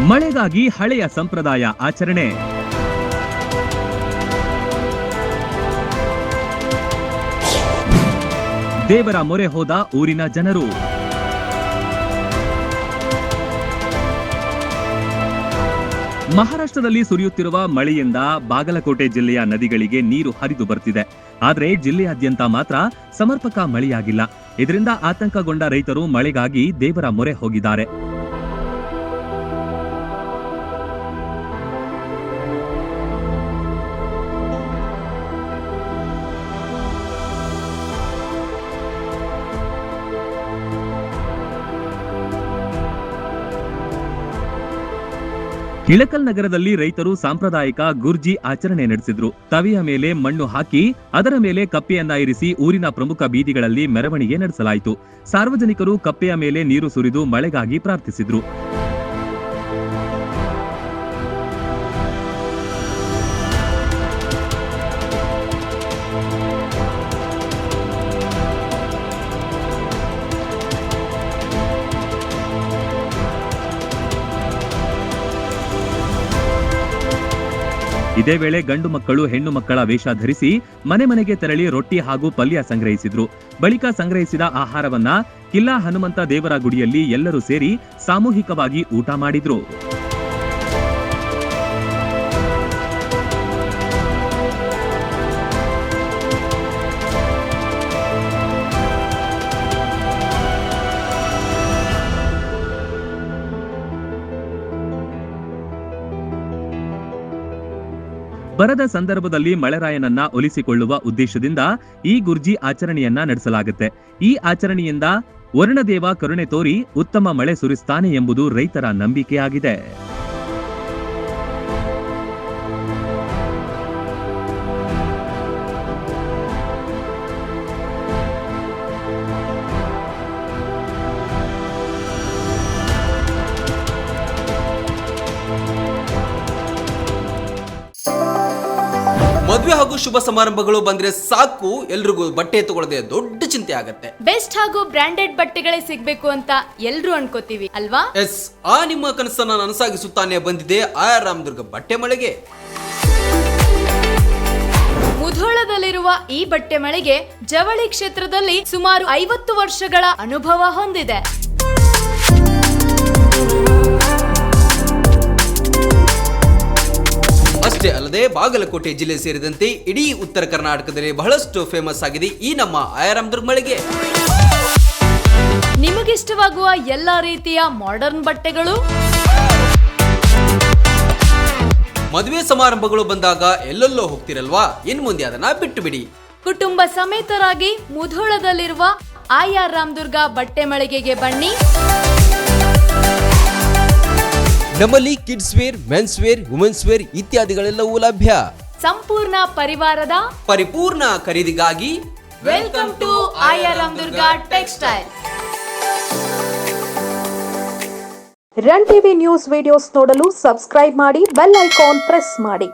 ಮಳೆಗಾಗಿ ಹಳೆಯ ಸಂಪ್ರದಾಯ ಆಚರಣೆ. ದೇವರ ಮೊರೆ ಹೋದ ಊರಿನ ಜನರು. ಮಹಾರಾಷ್ಟ್ರದಲ್ಲಿ ಸುರಿಯುತ್ತಿರುವ ಮಳೆಯಿಂದ ಬಾಗಲಕೋಟೆ ಜಿಲ್ಲೆಯ ನದಿಗಳಿಗೆ ನೀರು ಹರಿದು ಬರ್ತಿದೆ. ಆದರೆ ಜಿಲ್ಲೆಯಾದ್ಯಂತ ಮಾತ್ರ ಸಮರ್ಪಕ ಮಳೆಯಾಗಿಲ್ಲ. ಇದರಿಂದ ಆತಂಕಗೊಂಡ ರೈತರು ಮಳೆಗಾಗಿ ದೇವರ ಮೊರೆ ಹೋಗಿದ್ದಾರೆ. ಇಳಕಲ್ ನಗರದಲ್ಲಿ ರೈತರು ಸಾಂಪ್ರದಾಯಿಕ ಗುರ್ಜಿ ಆಚರಣೆ ನಡೆಸಿದ್ರು. ತವೆಯ ಮೇಲೆ ಮಣ್ಣು ಹಾಕಿ ಅದರ ಮೇಲೆ ಕಪ್ಪೆಯನ್ನ ಇರಿಸಿ ಊರಿನ ಪ್ರಮುಖ ಬೀದಿಗಳಲ್ಲಿ ಮೆರವಣಿಗೆ ನಡೆಸಲಾಯಿತು. ಸಾರ್ವಜನಿಕರು ಕಪ್ಪೆಯ ಮೇಲೆ ನೀರು ಸುರಿದು ಮಳೆಗಾಗಿ ಪ್ರಾರ್ಥಿಸಿದ್ರು. ಇದೇ ವೇಳೆ ಗಂಡು ಮಕ್ಕಳು ಹೆಣ್ಣು ಮಕ್ಕಳ ವೇಷ ಧರಿಸಿ ಮನೆ ಮನೆಗೆ ತೆರಳಿ ರೊಟ್ಟಿ ಹಾಗೂ ಪಲ್ಯ ಸಂಗ್ರಹಿಸಿದ್ರು. ಬಳಿಕ ಸಂಗ್ರಹಿಸಿದ ಆಹಾರವನ್ನ ಕಿಲ್ಲಾ ಹನುಮಂತ ದೇವರ ಗುಡಿಯಲ್ಲಿ ಎಲ್ಲರೂ ಸೇರಿ ಸಾಮೂಹಿಕವಾಗಿ ಊಟ ಮಾಡಿದ್ರು. ಬರದ ಸಂದರ್ಭದಲ್ಲಿ ಮಳೆರಾಯನನ್ನ ಒಲಿಸಿಕೊಳ್ಳುವ ಉದ್ದೇಶದಿಂದ ಈ ಗುರ್ಜಿ ಆಚರಣೆಯನ್ನ ನಡೆಸಲಾಗುತ್ತೆ. ಈ ಆಚರಣೆಯಿಂದ ವರುಣದೇವ ಕರುಣೆ ತೋರಿ ಉತ್ತಮ ಮಳೆ ಸುರಿಸ್ತಾನೆ ಎಂಬುದು ರೈತರ ನಂಬಿಕೆಯಾಗಿದೆ. ಮದುವೆ ಹಾಗೂ ಶುಭ ಸಮಾರಂಭಗಳು ಬಂದ್ರೆ ಸಾಕು ಎಲ್ರಿಗೂ ಬಟ್ಟೆ ತಗೊಳ್ಳದೆ ದೊಡ್ಡ ಚಿಂತೆ ಆಗತ್ತೆ. ಬೆಸ್ಟ್ ಹಾಗೂ ಬ್ರಾಂಡೆಡ್ ಬಟ್ಟೆಗಳೇ ಸಿಗ್ಬೇಕು ಅಂತ ಎಲ್ರು ಅನ್ಕೋತೀವಿ ಅಲ್ವಾ? ಎಸ್, ಆ ನಿಮ್ಮ ಕನಸನ್ನ ನನಸಾಗಿಸುತ್ತಾನೆ ಬಂದಿದೆ ಆರ್ ರಾಮದುರ್ಗ ಬಟ್ಟೆ ಮಳೆಗೆ. ಮುಧೋಳದಲ್ಲಿರುವ ಈ ಬಟ್ಟೆ ಮಳಿಗೆ ಜವಳಿ ಕ್ಷೇತ್ರದಲ್ಲಿ ಸುಮಾರು 50 ವರ್ಷಗಳ ಅನುಭವ ಹೊಂದಿದೆ. ಅಷ್ಟೇ ಅಲ್ಲದೆ ಬಾಗಲಕೋಟೆ ಜಿಲ್ಲೆ ಸೇರಿದಂತೆ ಇಡೀ ಉತ್ತರ ಕರ್ನಾಟಕದಲ್ಲಿ ಬಹಳಷ್ಟು ಫೇಮಸ್ ಆಗಿದೆ ಈ ನಮ್ಮ ಆರ್ ರಾಮದುರ್ಗ ಮಳಿಗೆ. ನಿಮಗಿಷ್ಟವಾಗುವ ಎಲ್ಲಾ ರೀತಿಯ ಮಾಡರ್ನ್ ಬಟ್ಟೆಗಳು, ಮದುವೆ ಸಮಾರಂಭಗಳು ಬಂದಾಗ ಎಲ್ಲೆಲ್ಲೋ ಹೋಗ್ತಿರಲ್ವಾ, ಇನ್ ಮುಂದೆ ಅದನ್ನ ಬಿಟ್ಟು ಬಿಡಿ. ಕುಟುಂಬ ಸಮೇತರಾಗಿ ಮುಧೋಳದಲ್ಲಿರುವ ಆರ್ ರಾಮದುರ್ಗ ಬಟ್ಟೆ ಮಳಿಗೆಗೆ ಬನ್ನಿ. ನಮ್ಮಲ್ಲಿ kids wear, men's wear, women's wear ಇತ್ಯಾದಿಗಳೆಲ್ಲವೂ ಲಭ್ಯ. ಸಂಪೂರ್ಣ ಪರಿವಾರದ ಪರಿಪೂರ್ಣ ಖರೀದಿಗಾಗಿ welcome to R Ramdurg textile. Run TV news videos ನೋಡಲು ಸಬ್ಸ್ಕ್ರೈಬ್ ಮಾಡಿ, ಬೆಲ್ ಐಕಾನ್ ಪ್ರೆಸ್ ಮಾಡಿ.